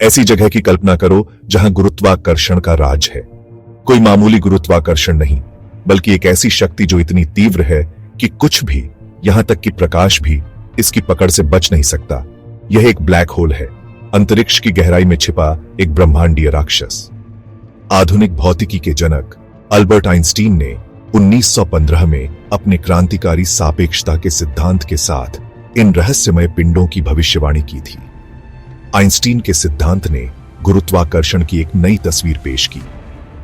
ऐसी जगह की कल्पना करो जहां गुरुत्वाकर्षण का राज है। कोई मामूली गुरुत्वाकर्षण नहीं, बल्कि एक ऐसी शक्ति जो इतनी तीव्र है कि कुछ भी, यहां तक कि प्रकाश भी, इसकी पकड़ से बच नहीं सकता। यह एक ब्लैक होल है, अंतरिक्ष की गहराई में छिपा एक ब्रह्मांडीय राक्षस। आधुनिक भौतिकी के जनक अल्बर्ट आइंस्टीन ने 1915 में अपने क्रांतिकारी सापेक्षता के सिद्धांत के साथ इन रहस्यमय पिंडों की भविष्यवाणी की थी। आइंस्टीन के सिद्धांत ने गुरुत्वाकर्षण की एक नई तस्वीर पेश की,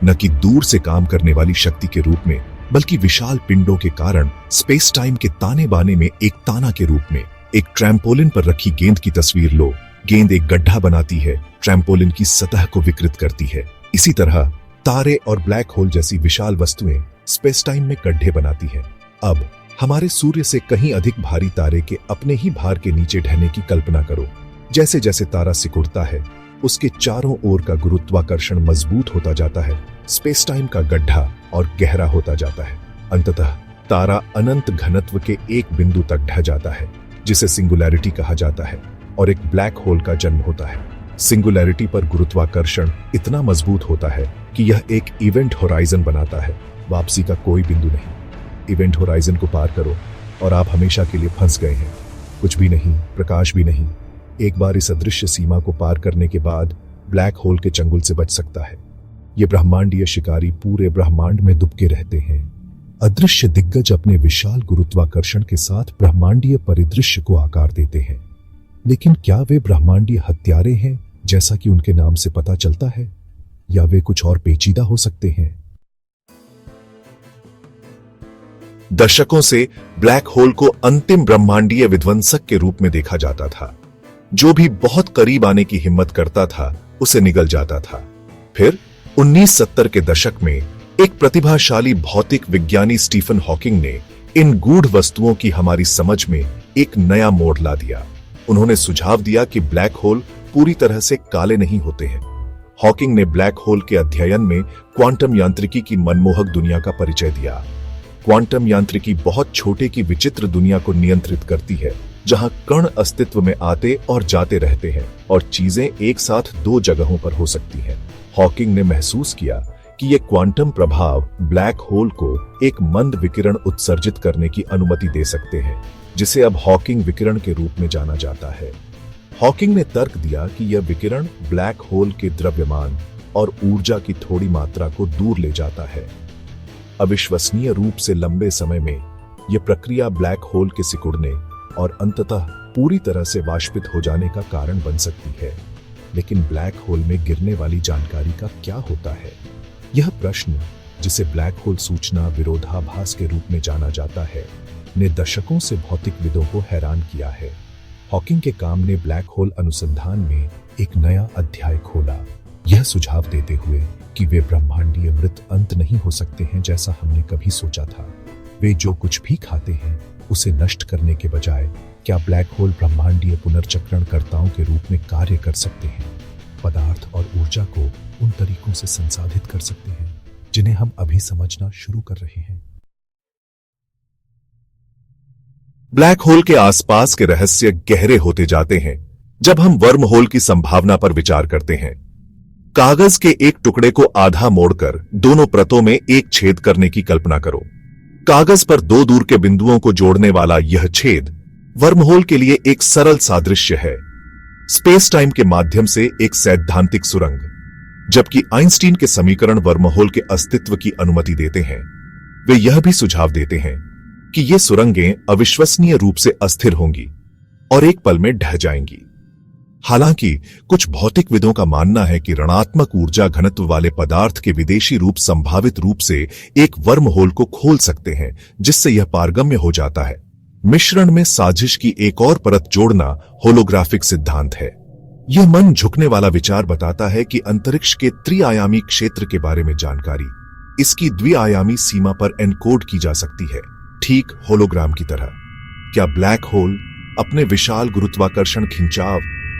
न कि दूर से काम करने वाली शक्ति के रूप में, बल्कि विशाल पिंडों के कारण स्पेस टाइम के ताने बाने में एक ताना के रूप में। एक ट्रैम्पोलिन पर रखी गेंद की तस्वीर लो। गेंद एक गड्ढा बनाती है, ट्रैम्पोलिन की सतह को विकृत करती है। इसी तरह तारे और ब्लैक होल जैसी विशाल वस्तुएं स्पेस टाइम में गड्ढे बनाती है। अब हमारे सूर्य से कहीं अधिक भारी तारे के अपने ही भार के नीचे ढहने की कल्पना करो। जैसे जैसे तारा सिकुड़ता है, उसके चारों ओर का गुरुत्वाकर्षण मजबूत होता जाता है, स्पेस टाइम का गड्ढा और गहरा होता जाता है। अंततः तारा अनंत घनत्व के एक बिंदु तक ढह जाता है, जिसे सिंगुलैरिटी कहा जाता है, और एक ब्लैक होल का जन्म होता है। सिंगुलैरिटी पर गुरुत्वाकर्षण इतना मजबूत होता है कि यह एक इवेंट होराइजन बनाता है, वापसी का कोई बिंदु नहीं। इवेंट होराइजन को पार करो और आप हमेशा के लिए फंस गए हैं। कुछ भी नहीं, प्रकाश भी नहीं। एक बार इस अदृश्य सीमा को पार करने के बाद ब्लैक होल के चंगुल से बच सकता है। ये ब्रह्मांडीय शिकारी पूरे ब्रह्मांड में दुबके रहते हैं। अदृश्य दिग्गज अपने विशाल गुरुत्वाकर्षण के साथ ब्रह्मांडीय परिदृश्य को आकार देते हैं। लेकिन क्या वे ब्रह्मांडीय हत्यारे हैं, जैसा कि उनके नाम से पता चलता है, या वे कुछ और पेचीदा हो सकते हैं? दशकों से ब्लैक होल को अंतिम ब्रह्मांडीय विध्वंसक के रूप में देखा जाता था। जो भी बहुत करीब आने की हिम्मत करता था, उसे निगल जाता था। फिर 1970 के दशक में एक प्रतिभाशाली भौतिक विज्ञानी स्टीफन हॉकिंग ने इन गूढ़ वस्तुओं की हमारी समझ में एक नया मोड़ ला दिया। उन्होंने सुझाव दिया कि ब्लैक होल पूरी तरह से काले नहीं होते हैं। हॉकिंग ने ब्लैक होल के अध्ययन में क्वांटम यांत्रिकी की मनमोहक दुनिया का परिचय दिया। क्वांटम यांत्रिकी बहुत छोटे की विचित्र दुनिया को नियंत्रित करती है, जहां कण अस्तित्व में आते और जाते रहते हैं और चीजें एक साथ दो जगहों पर हो सकती हैं। हॉकिंग ने महसूस किया कि ये क्वांटम प्रभाव ब्लैक होल को एक मंद विकिरण उत्सर्जित करने की अनुमति दे सकते हैं, जिसे अब हॉकिंग विकिरण के रूप में जाना जाता है। हॉकिंग ने तर्क दिया कि यह विकिरण ब्लैक होल के द्रव्यमान और ऊर्जा की थोड़ी मात्रा को दूर ले जाता है। अविश्वसनीय रूप से लंबे समय में यह प्रक्रिया ब्लैक होल के सिकुड़ने और अंततः पूरी तरह से वाष्पित हो जाने का कारण बन सकती है। लेकिन ब्लैक होल में गिरने वाली जानकारी का क्या होता है? यह प्रश्न, जिसे ब्लैक होल सूचना विरोधाभास के रूप में जाना जाता है, ने दशकों से भौतिकविदों को हैरान किया है। हॉकिंग के काम ने ब्लैक होल अनुसंधान में एक नया अध्याय खोला, यह सुझाव देते हुए कि वे ब्रह्मांडीय मृत अंत नहीं हो सकते हैं जैसा हमने कभी सोचा था। वे जो कुछ भी खाते हैं उसे नष्ट करने के बजाय क्या ब्लैक होल ब्रह्मांडीय पुनर्चक्रणकर्ताओं के रूप में कार्य कर सकते हैं, पदार्थ और ऊर्जा को उन तरीकों से संसाधित कर सकते हैं जिन्हें हम अभी समझना शुरू कर रहे हैं। ब्लैक होल के आसपास के रहस्य गहरे होते जाते हैं जब हम वर्म होल की संभावना पर विचार करते हैं। कागज के एक टुकड़े को आधा मोड़कर दोनों परतों में एक छेद करने की कल्पना करो। कागज पर दो दूर के बिंदुओं को जोड़ने वाला यह छेद वर्महोल के लिए एक सरल सादृश्य है, स्पेस टाइम के माध्यम से एक सैद्धांतिक सुरंग। जबकि आइंस्टीन के समीकरण वर्महोल के अस्तित्व की अनुमति देते हैं, वे यह भी सुझाव देते हैं कि ये सुरंगें अविश्वसनीय रूप से अस्थिर होंगी और एक पल में ढह जाएंगी। हालांकि कुछ भौतिकविदों का मानना है कि ऋणात्मक ऊर्जा घनत्व वाले पदार्थ के विदेशी रूप संभावित रूप से एक वर्महोल को खोल सकते हैं, जिससे यह पारगम्य हो जाता है। मिश्रण में साजिश की एक और परत जोड़ना होलोग्राफिक सिद्धांत है। यह मन झुकने वाला विचार बताता है कि अंतरिक्ष के त्रिआयामी क्षेत्र के बारे में जानकारी इसकी द्विआयामी सीमा पर एनकोड की जा सकती है, ठीक होलोग्राम की तरह। क्या ब्लैक होल अपने विशाल गुरुत्वाकर्षण खिंचाव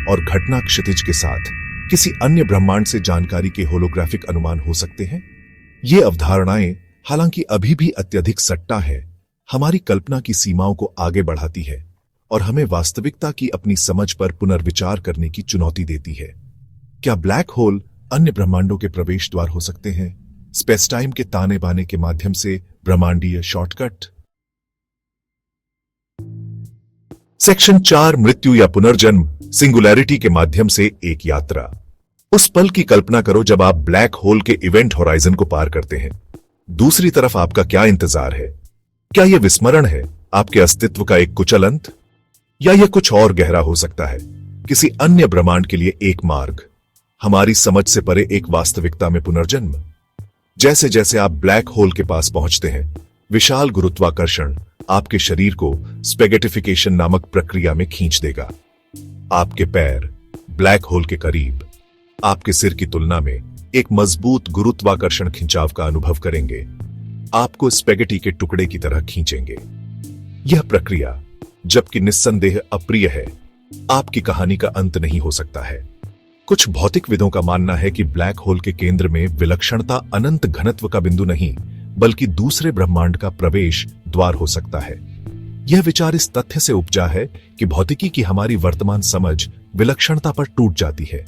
और घटना क्षितिज के साथ किसी अन्य ब्रह्मांड से जानकारी के होलोग्राफिक अनुमान हो सकते हैं? ये अवधारणाएं हालांकि अभी भी अत्यधिक सट्टा है, हमारी कल्पना की सीमाओं को आगे बढ़ाती है और हमें वास्तविकता की अपनी समझ पर पुनर्विचार करने की चुनौती देती है। क्या ब्लैक होल अन्य ब्रह्मांडों के प्रवेश द्वार हो सकते हैं? स्पेस टाइम के ताने बाने के माध्यम से ब्रह्मांडीय शॉर्टकट। सेक्शन 4, मृत्यु या पुनर्जन्म, सिंगुलैरिटी के माध्यम से एक यात्रा। उस पल की कल्पना करो जब आप ब्लैक होल के इवेंट होराइजन को पार करते हैं। दूसरी तरफ आपका क्या इंतजार है? क्या यह विस्मरण है, आपके अस्तित्व का एक कुचल अंत, या यह कुछ और गहरा हो सकता है, किसी अन्य ब्रह्मांड के लिए एक मार्ग, हमारी समझ से परे एक वास्तविकता में पुनर्जन्म? जैसे जैसे आप ब्लैक होल के पास पहुंचते हैं, विशाल गुरुत्वाकर्षण आपके शरीर को स्पेगेटिफिकेशन नामक प्रक्रिया में खींच देगा। आपके पैर ब्लैक होल के करीब, आपके सिर की तुलना में एक मजबूत गुरुत्वाकर्षण खिंचाव का अनुभव करेंगे, आपको स्पेगेटी के टुकड़े की तरह खींचेंगे। यह प्रक्रिया, जबकि निस्संदेह अप्रिय है, आपकी कहानी का अंत नहीं हो सकता है। कुछ भौतिकविदों का मानना है कि ब्लैक होल के केंद्र में विलक्षणता अनंत घनत्व का बिंदु नहीं, बल्कि दूसरे ब्रह्मांड का प्रवेश द्वार हो सकता है। यह विचार इस तथ्य से उपजा है कि भौतिकी की हमारी वर्तमान समझ विलक्षणता पर टूट जाती है।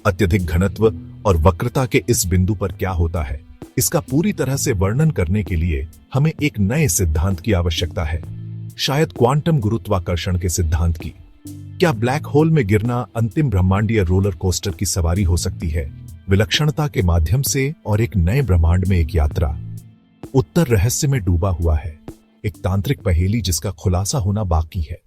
अत्यधिक घनत्व और वक्रता के इस बिंदु पर क्या होता है, इसका पूरी तरह से वर्णन करने के लिए हमें एक नए सिद्धांत की आवश्यकता है, शायद क्वांटम गुरुत्वाकर्षण के सिद्धांत की। क्या ब्लैक होल में गिरना अंतिम ब्रह्मांडीय रोलर कोस्टर की सवारी हो सकती है, विलक्षणता के माध्यम से और एक नए ब्रह्मांड में एक यात्रा? उत्तर रहस्य में डूबा हुआ है, एक तांत्रिक पहेली जिसका खुलासा होना बाकी है।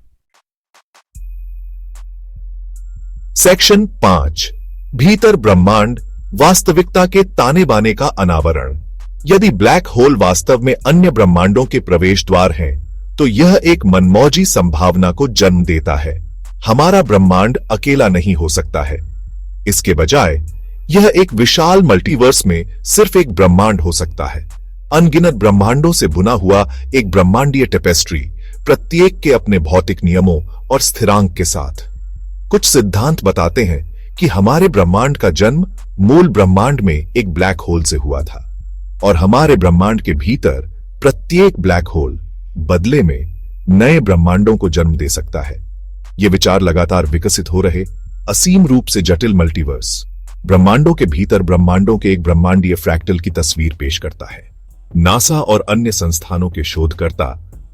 सेक्शन 5, भीतर ब्रह्मांड, वास्तविकता के ताने बाने का अनावरण। यदि ब्लैक होल वास्तव में अन्य ब्रह्मांडों के प्रवेश द्वार हैं, तो यह एक मनमौजी संभावना को जन्म देता है। हमारा ब्रह्मांड अकेला नहीं हो सकता है। इसके बजाय यह एक विशाल मल्टीवर्स में सिर्फ एक ब्रह्मांड हो सकता है, अनगिनत ब्रह्मांडों से बुना हुआ एक ब्रह्मांडीय टेपेस्ट्री, प्रत्येक के अपने भौतिक नियमों और स्थिरांक के साथ। कुछ सिद्धांत बताते हैं कि हमारे ब्रह्मांड का जन्म मूल ब्रह्मांड में एक ब्लैक होल से हुआ था, और हमारे ब्रह्मांड के भीतर प्रत्येक ब्लैक होल बदले में नए ब्रह्मांडों को जन्म दे सकता है। यह विचार लगातार विकसित हो रहे असीम रूप से जटिल मल्टीवर्स ब्रह्मांडों के भीतर ब्रह्मांडों के एक ब्रह्मांडीय फ्रैक्टल की तस्वीर पेश करता है। नासा और अन्य संस्थानों के शोधकर्ता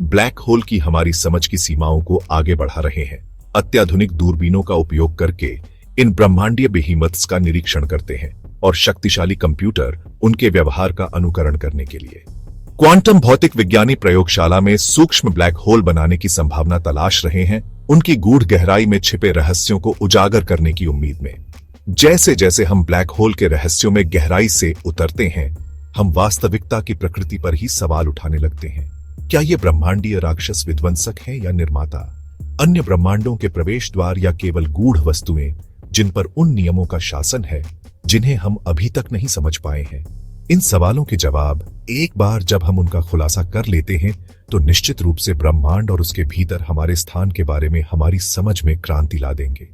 ब्लैक होल की हमारी समझ की सीमाओं को आगे बढ़ा रहे हैं। अत्याधुनिक दूरबीनों का उपयोग करके इन ब्रह्मांडीय बेहीमथ्स का निरीक्षण करते हैं और शक्तिशाली कंप्यूटर उनके व्यवहार का अनुकरण करने के लिए क्वांटम भौतिक विज्ञानी प्रयोगशाला में सूक्ष्म ब्लैक होल बनाने की संभावना तलाश रहे हैं, उनकी गूढ़ गहराई में छिपे रहस्यों को उजागर करने की उम्मीद में। जैसे जैसे हम ब्लैक होल के रहस्यों में गहराई से उतरते हैं, हम वास्तविकता की प्रकृति पर ही सवाल उठाने लगते हैं। क्या ये ब्रह्मांडीय राक्षस विध्वंसक हैं या निर्माता, अन्य ब्रह्मांडों के प्रवेश द्वार, या केवल गूढ़ वस्तुएं जिन पर उन नियमों का शासन है जिन्हें हम अभी तक नहीं समझ पाए हैं? इन सवालों के जवाब एक बार जब हम उनका खुलासा कर लेते हैं, तो निश्चित रूप से ब्रह्मांड और उसके भीतर हमारे स्थान के बारे में हमारी समझ में क्रांति ला देंगे।